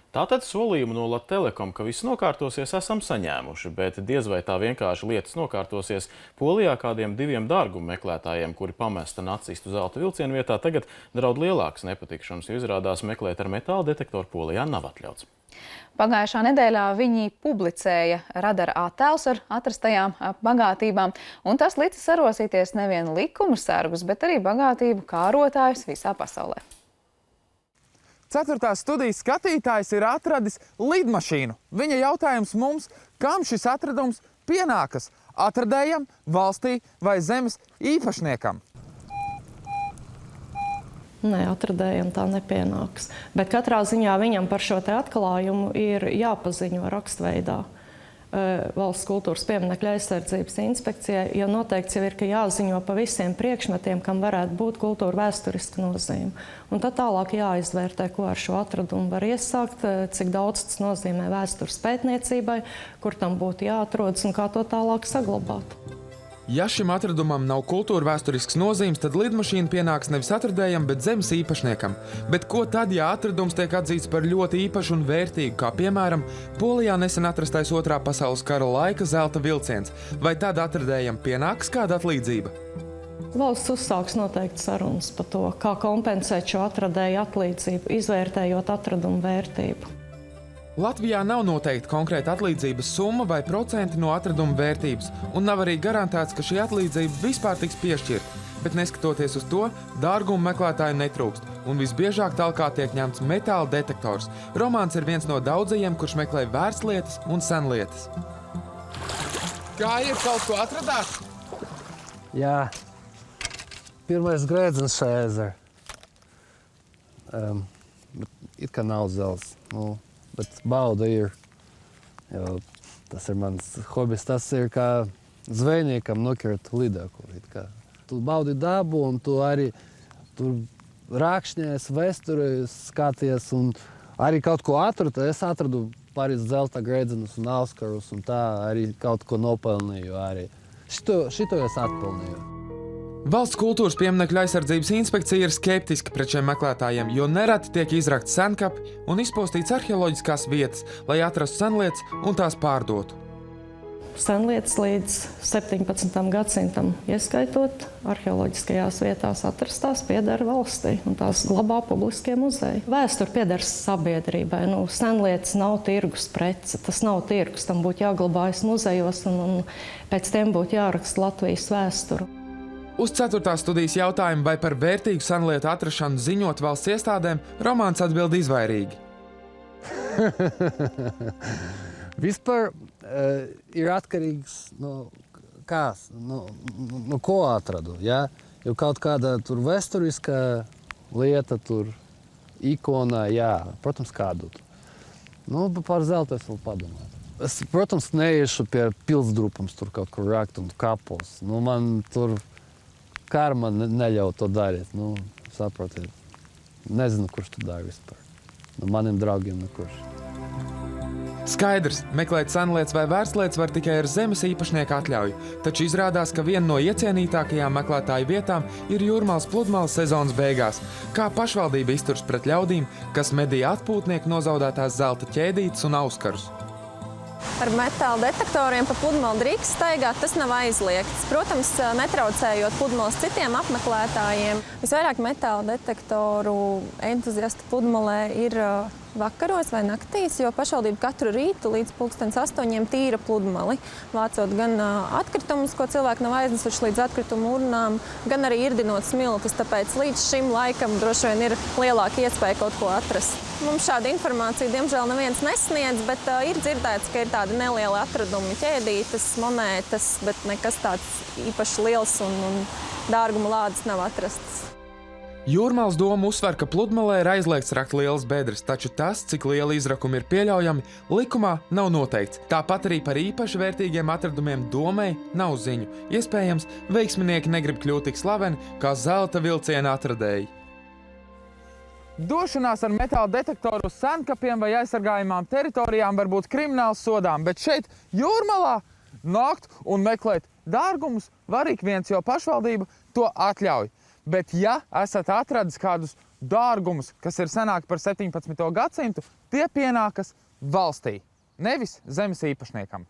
Tātad solījumu no Latelekom, ka viss nokārtosies, esam saņēmuši, bet diez vai tā vienkārši lietas nokārtosies. Polijā kādiem 2 dārgumu meklētājiem, kuri pamesta nacistu zelta vilcienu vietā, tagad draud lielākas nepatikšanas, jo izrādās meklēt ar metāla detektoru Polijā nav atļauts. Pagājušā nedēļā viņi publicēja radara attēlus ar atrastajām bagātībām, un tas licis sarosīties nevien likuma sargus, bet arī bagātību kārotājus visā pasaulē. 4. studijas skatītājs ir atradis lidmašīnu. Viņa jautājums mums, kam šis atradums pienākas – atradējam, valstī vai zemes īpašniekam? Nē, atradējam tā nepienāks. Bet katrā ziņā viņam par šo te atklājumu ir jāpaziņo rakstveidā Valsts kultūras pieminekļa aizsardzības inspekcijai, jo noteikts jau ir, ka jāziņo pa visiem priekšmetiem, kam varētu būt kultūra vēsturiska nozīme. Un tad tālāk jāizvērtē, ko ar šo atradumu var iesākt, cik daudz tas nozīmē vēstures pētniecībai, kur tam būtu jāatrodas un kā to tālāk saglabāt. Ja šim atradumam nav kultūra vēsturisks nozīmes, tad lidmašīna pienāks nevis atradējam, bet zemes īpašniekam. Bet ko tad, ja atradums tiek atzīts par ļoti īpašu un vērtīgu, kā piemēram Polijā nesen atrastais 2. pasaules kara laika zelta vilciens? Vai tad atradējam pienāks kāda atlīdzība? Valsts uzsāks noteikti sarunas par to, kā kompensēt šo atradēju atlīdzību, izvērtējot atradumu vērtību. Latvijā nav noteikta konkrēta atlīdzības summa vai procenti no atraduma vērtības, un nav arī garantēts, ka šī atlīdzība vispār tiks piešķirta. Bet neskatoties uz to, dārgumu meklētāju netrūkst, un visbiežāk talkā tiek ņemts metāla detektors. Romāns ir viens no daudzajiem, kurš meklē vērtslietas un senlietas. Kā ir, kaut ko atradāt? Jā, pirmais grēdzens šajā ezerā. It kā nav zelts. Bet bauda ir, jo tas ir mans hobijs, tas ir kā zvejniekam nokirt lidaku. Tu baudi dabu un tu arī tur rākšņēs, vēsturi skaties un arī kaut ko atradu. Es atradu Parīzes zelta grēdzenus un Auskarus un tā arī kaut ko nopelnīju arī. Šito es atpelnīju. Valsts kultūras pieminekļa aizsardzības inspekcija ir skeptiska pret šiem meklētājiem, jo nereti tiek izrakti senkapi un izpostīts arheoloģiskās vietas, lai atrastu senlietas un tās pārdotu. Senlietas līdz 17. gadsimtam, ieskaitot arheoloģiskajās vietās atrastās, pieder valstī, un tās glabā publiskie muzeji. Vēsture pieder sabiedrībai. Senlietas nav tirgus prece, tas nav tirgus, tam būtu jāglabājas muzejos, un pēc tiem būtu jāraksta Latvijas vēsturu. Uz 4. studijas jautājumu, vai par vērtīgu senlietu atrašanu ziņot valsts iestādēm, Romāns atbild izvairīgi. Vispār ir atkarīgs no ko atradu. Ja? Jo kaut kāda tur vēsturiskā lieta, tur ikona, jā, protams, kādu. Par zeltu es vēl padomāju. Es, protams, neiešu pie pilsdrupums tur kaut kur rakt un kapos. Man tur karma neļauj to darīt. Saprotiet. Nezinu, kurš to dara vispār. Maniem draugiem nekurš. Skaidrs, meklēt senlietas vai vērtslietas var tikai ar zemes īpašnieka atļauju, taču izrādās, ka viena no iecienītākajām meklētāju vietām ir Jūrmālas pludmales sezonas beigās. Kā pašvaldība izturs pret ļaudīm, kas medīja atpūtnieku nozaudētās zelta ķēdītes un auskarus? Ar metāla detektoriem pa pludmali drīkst staigāt, tas nav aizliegts. Protams, netraucējot pludmales citiem apmeklētājiem. Visvairāk metāla detektoru entuziasti pludmalē ir vakaros vai naktīs, jo pašvaldība katru rītu līdz 8:00 tīra pludmali, vācot gan atkritumus, ko cilvēki nav aiznesuši līdz atkritumu urnām, gan arī irdinot smiltis, tāpēc līdz šim laikam droši vien ir lielāka iespēja kaut ko atrast. Mums šāda informācija, diemžēl, neviens nesniedz, bet ir dzirdēts, ka ir tādi nelieli atradumi, ķēdītes, monētas, bet nekas tāds īpaši liels un dārguma lādes nav atrasts. Jūrmālas doma uzsver, ka pludmalē ir aizliegts rakt lielas bedres, taču tas, cik liela izrakumi ir pieļaujami, likumā nav noteikts. Tāpat arī par īpaši vērtīgiem atradumiem domai nav ziņu. Iespējams, veiksminieki negrib kļūt tik slaveni kā zelta vilciena atradēji. Došanās ar metāla detektoru uz senkapiem vai aizsargājumām teritorijām var būt krimināls sodām, bet šeit, Jūrmalā, nākt un meklēt dārgumus var ik viens, jo pašvaldība to atļauj. Bet ja esat atradis kādus dārgumus, kas ir senāki par 17. gadsimtu, tie pienākas valstī, nevis zemes īpašniekam.